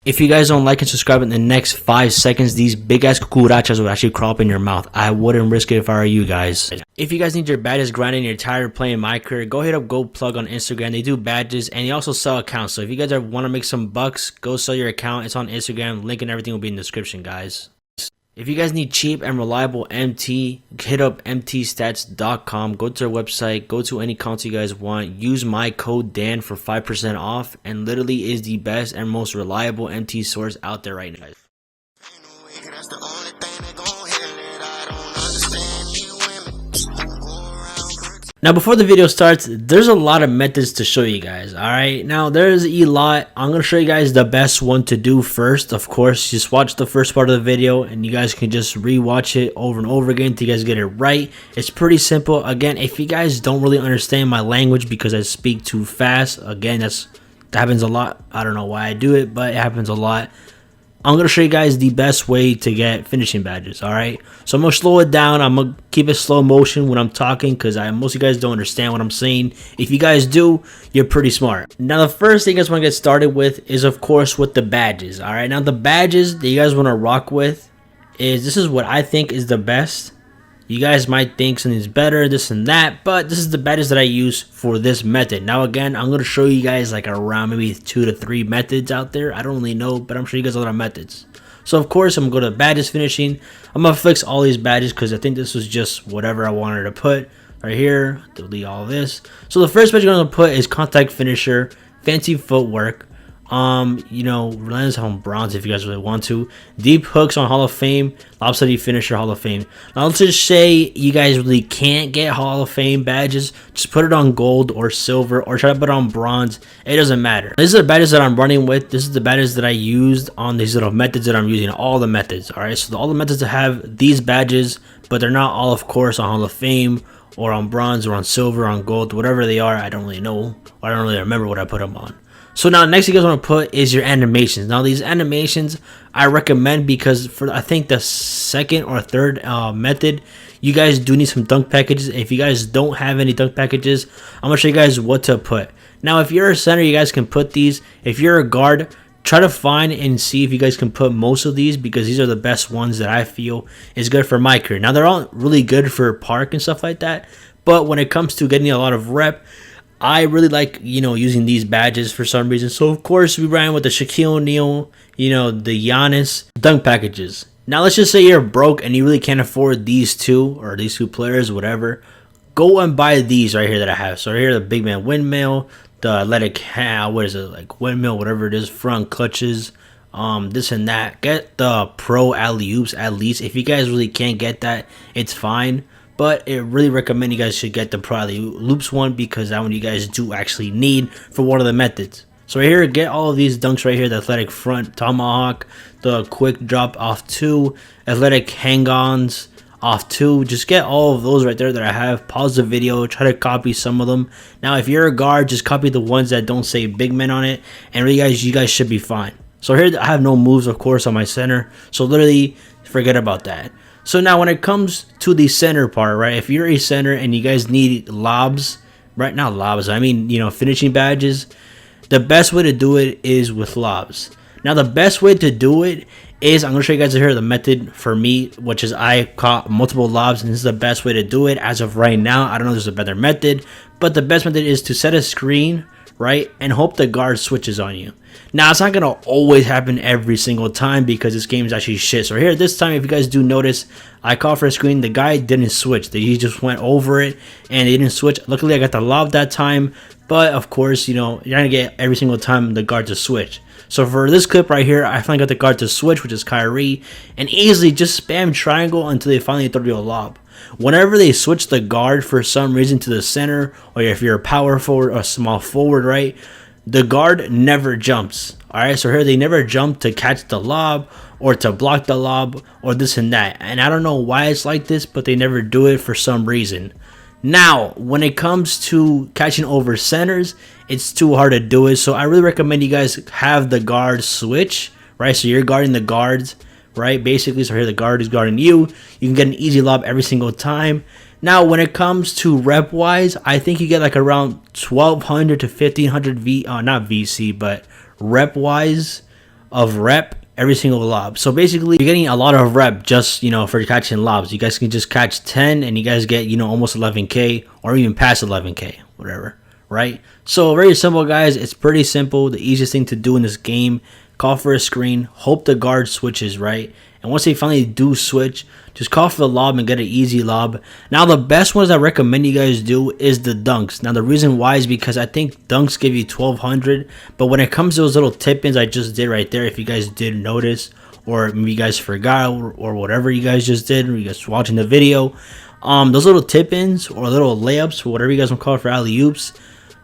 If you guys don't like and subscribe in the next 5 seconds, these big ass cucarachas will actually crawl up in your mouth. I wouldn't risk it if I were you guys. If you guys need your badges grinded and you're tired of playing MyCAREER, go hit up GoPlug on Instagram. They do badges and they also sell accounts. So if you guys want to make some bucks, go sell your account. It's on Instagram. Link and everything will be in the description, guys. If you guys need cheap and reliable MT, hit up mtstats.com. Go to their website. Go to any console you guys want. Use my code Dan for 5% off. And literally is the best and most reliable MT source out there right now. Now before the video starts, there's a lot of methods to show you guys. Alright, now there's a lot. I'm going to show you guys the best one to do first. Of course, just watch the first part of the video and you guys can just rewatch it over and over again until you guys get it right. It's pretty simple. Again, if you guys don't really understand my language because I speak too fast, again, that happens a lot. I don't know why I do it, but it happens a lot. I'm going to show you guys the best way to get finishing badges, alright? So I'm going to slow it down. I'm going to keep it slow motion when I'm talking because most of you guys don't understand what I'm saying. If you guys do, you're pretty smart. Now, the first thing you guys want to get started with is, of course, with the badges, alright? Now, the badges that you guys want to rock with this is what I think is the best. You guys might think something's better, this and that, but this is the badges that I use for this method. Now again, I'm going to show you guys like around maybe 2 to 3 methods out there. I don't really know, but I'm showing you guys a lot of methods. So of course, I'm going to go to badges finishing. I'm going to fix all these badges because I think this was just whatever I wanted to put right here. Delete all this. So the first badge you're going to put is contact finisher, fancy footwork. You know, Relentless on bronze if you guys really want to. Deep hooks on Hall of Fame, lopsided finisher Hall of Fame. Now let's just say you guys really can't get Hall of Fame badges. Just put it on gold or silver or try to put it on bronze. It doesn't matter. These are the badges that I'm running with. This is the badges that I used on these little methods that I'm using. All the methods. Alright, so all the methods that have these badges, but they're not all, of course, on Hall of Fame or on bronze or on silver, on gold, whatever they are. I don't really know. I don't really remember what I put them on. So now next you guys want to put is your animations. Now these animations I recommend because for I think the second or third method, you guys do need some dunk packages. If you guys don't have any dunk packages, I'm going to show you guys what to put. Now if you're a center, you guys can put these. If you're a guard, try to find and see if you guys can put most of these because these are the best ones that I feel is good for MYCAREER. Now they're all really good for park and stuff like that, but when it comes to getting a lot of rep, I really like, you know, using these badges for some reason. So, of course, we ran with the Shaquille O'Neal, you know, the Giannis dunk packages. Now, let's just say you're broke and you really can't afford these two or these two players, whatever. Go and buy these right here that I have. So, right here, the big man windmill, the athletic, what is it, like windmill, whatever it is, front clutches, this and that. Get the pro alley-oops at least. If you guys really can't get that, it's fine. But I really recommend you guys should get the Pro Loops one because that one you guys do actually need for one of the methods. So right here, get all of these dunks right here. The athletic front tomahawk, the quick drop off 2, athletic hang-ons off 2. Just get all of those right there that I have. Pause the video, try to copy some of them. Now if you're a guard, just copy the ones that don't say big men on it. And really guys, you guys should be fine. So here I have no moves of course on my center. So literally forget about that. So now when it comes to the center part, right, if you're a center and you guys need lobs, right, not lobs, I mean, you know, finishing badges, the best way to do it is with lobs. Now the best way to do it is, I'm going to show you guys here the method for me, which is I caught multiple lobs, and this is the best way to do it as of right now. I don't know if there's a better method, but the best method is to set a screen, right, and hope the guard switches on you. Now, it's not going to always happen every single time because this game is actually shit. So here, this time, if you guys do notice, I called for a screen. The guy didn't switch. He just went over it, and he didn't switch. Luckily, I got the lob that time. But, of course, you know, you're going to get every single time the guard to switch. So for this clip right here, I finally got the guard to switch, which is Kyrie. And easily just spam triangle until they finally throw you a lob. Whenever they switch the guard for some reason to the center, or if you're a power forward or a small forward, right, the guard never jumps. Alright, so here they never jump to catch the lob or to block the lob or this and that. And I don't know why it's like this, but they never do it for some reason. Now, when it comes to catching over centers, it's too hard to do it. So I really recommend you guys have the guard switch, right? So you're guarding the guards, right? Basically, so here the guard is guarding you. You can get an easy lob every single time. Now, when it comes to rep wise, I think you get like around 1200 to 1500 not VC, but rep wise. of rep every single lob. So basically you're getting a lot of rep just, you know, for catching lobs. You guys can just catch 10 and you guys get, you know, almost 11k or even past 11k, whatever, right? So very simple, guys. It's pretty simple. The easiest thing to do in this game: call for a screen, hope the guard switches, right? And once they finally do switch, just call for the lob and get an easy lob. Now, the best ones I recommend you guys do is the dunks. Now, the reason why is because I think dunks give you 1200. But when it comes to those little tip-ins I just did right there, if you guys didn't notice, or maybe you guys forgot, or whatever you guys just did, or you guys watching the video, those little tip-ins or little layups, or whatever you guys want to call it for alley-oops,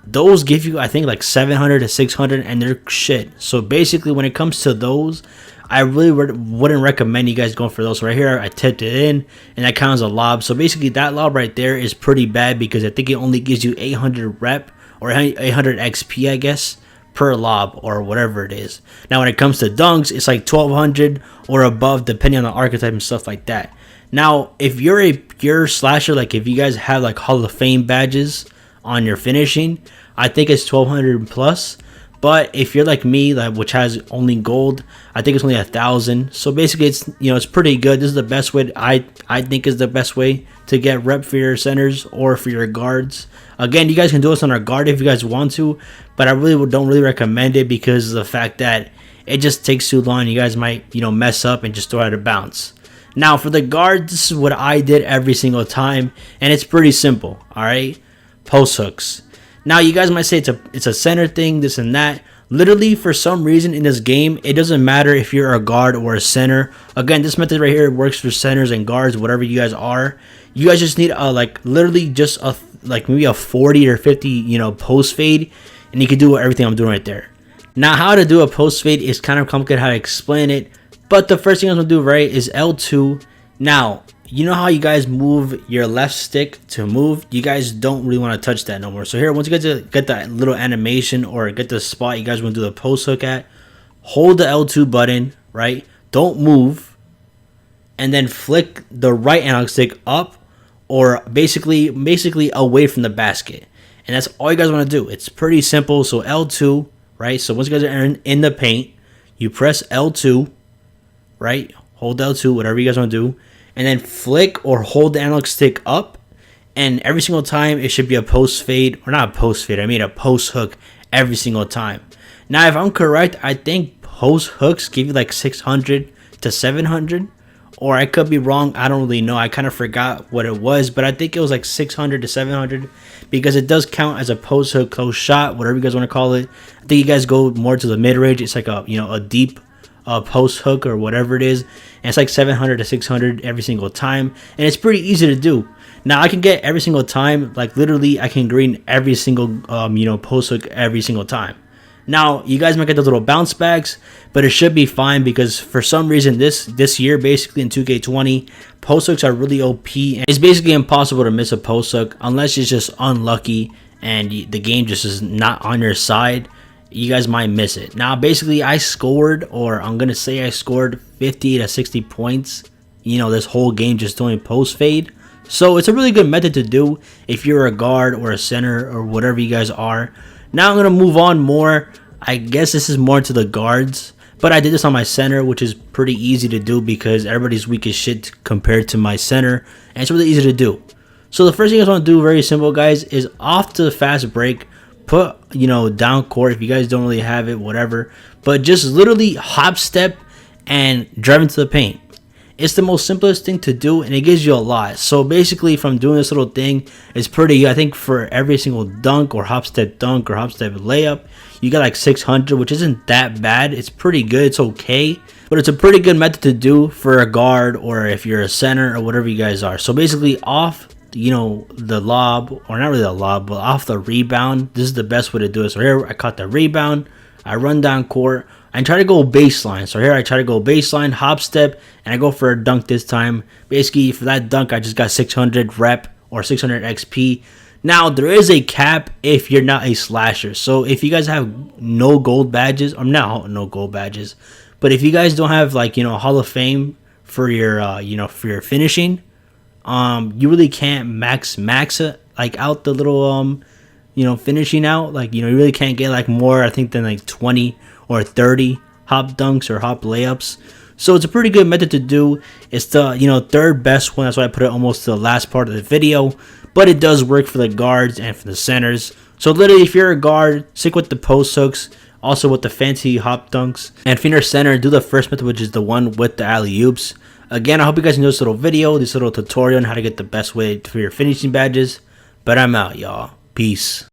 those give you, I think, like 700 to 600, and they're shit. So basically, when it comes to those, I really wouldn't recommend you guys going for those. So right here, I tipped it in, and that counts as a lob. So basically, that lob right there is pretty bad because I think it only gives you 800 rep or 800 XP, I guess, per lob or whatever it is. Now, when it comes to dunks, it's like 1200 or above, depending on the archetype and stuff like that. Now, if you're a pure slasher, like if you guys have like Hall of Fame badges on your finishing, I think it's 1200 plus. But if you're like me, like, which has only gold, I think it's only 1000. So basically, it's, you know, it's pretty good. This is the best way. I think is the best way to get rep for your centers or for your guards. Again, you guys can do this on our guard if you guys want to, but I really don't recommend it because of the fact that it just takes too long. You guys might, you know, mess up and just throw it out of bounds. Now, for the guard, this is what I did every single time, and it's pretty simple. All right, post hooks. Now, you guys might say it's a center thing, this and that. Literally, for some reason in this game, it doesn't matter if you're a guard or a center. Again, this method right here works for centers and guards, whatever you guys are. You guys just need like literally just like maybe a 40 or 50, you know, post fade, and you can do everything I'm doing right there. Now, how to do a post fade is kind of complicated how to explain it, but the first thing I'm gonna do right is L2. Now, you know how you guys move your left stick to move? You guys don't really want to touch that no more. So here, once you get that little animation or get the spot you guys want to do the post hook at, hold the L2 button, right? Don't move. And then flick the right analog stick up or basically away from the basket. And that's all you guys want to do. It's pretty simple. So L2, right? So once you guys are in the paint, you press L2, right? Hold L2, whatever you guys want to do. And then flick or hold the analog stick up, and every single time it should be a post fade, or not a post fade, I mean a post hook every single time. Now, if I'm correct, I think post hooks give you like 600 to 700, or I could be wrong. I don't really know. I kind of forgot what it was, but I think it was like 600 to 700 because it does count as a post hook close shot, whatever you guys want to call it. I think you guys go more to the mid range. It's like a, you know, a deep post hook or whatever it is, and it's like 700 to 600 every single time, and it's pretty easy to do. Now, I can get every single time, like literally I can green every single you know, post hook every single time. Now, you guys might get those little bounce backs, but it should be fine because for some reason this year, basically in 2K20, post hooks are really OP, and it's basically impossible to miss a post hook unless it's just unlucky and the game just is not on your side. You guys might miss it. Now, basically, I scored, or I'm gonna say I scored 50 to 60 points, you know, this whole game just doing post fade. So it's a really good method to do if you're a guard or a center or whatever you guys are. Now I'm gonna move on more. I guess this is more to the guards, but I did this on my center, which is pretty easy to do because everybody's weak as shit compared to my center, and it's really easy to do. So the first thing I want to do, very simple, guys, is off to the fast break. Put, you know, down court if you guys don't really have it, whatever, but just literally hop step and drive into the paint. It's the most simplest thing to do, and it gives you a lot. So basically, from doing this little thing, it's pretty, I think for every single dunk or hop step dunk or hop step layup, you got like 600, which isn't that bad. It's pretty good. It's okay, but it's a pretty good method to do for a guard or if you're a center or whatever you guys are. So basically, off, you know, the lob, or not really the lob, but off the rebound, this is the best way to do it. So here I caught the rebound, I run down court, and try to go baseline. So here I try to go baseline, hop step, and I go for a dunk this time. Basically, for that dunk, I just got 600 rep or 600 XP. Now, there is a cap if you're not a slasher. So if you guys have no gold badges, or not no gold badges, but if you guys don't have, like, you know, Hall of Fame for your, you know, for your finishing, you really can't max it, like, out the little you know, finishing out, like, you know, you really can't get like more, I think, than like 20 or 30 hop dunks or hop layups. So it's a pretty good method to do. It's the third best one. That's why I put it almost to the last part of the video. But it does work for the guards and for the centers. So literally, if you're a guard, stick with the post hooks. Also with the fancy hop dunks. And if you're a center, do the first method, which is the one with the alley-oops. Again, I hope you guys enjoyed this little video, this little tutorial on how to get the best way for your finishing badges. But I'm out, y'all. Peace.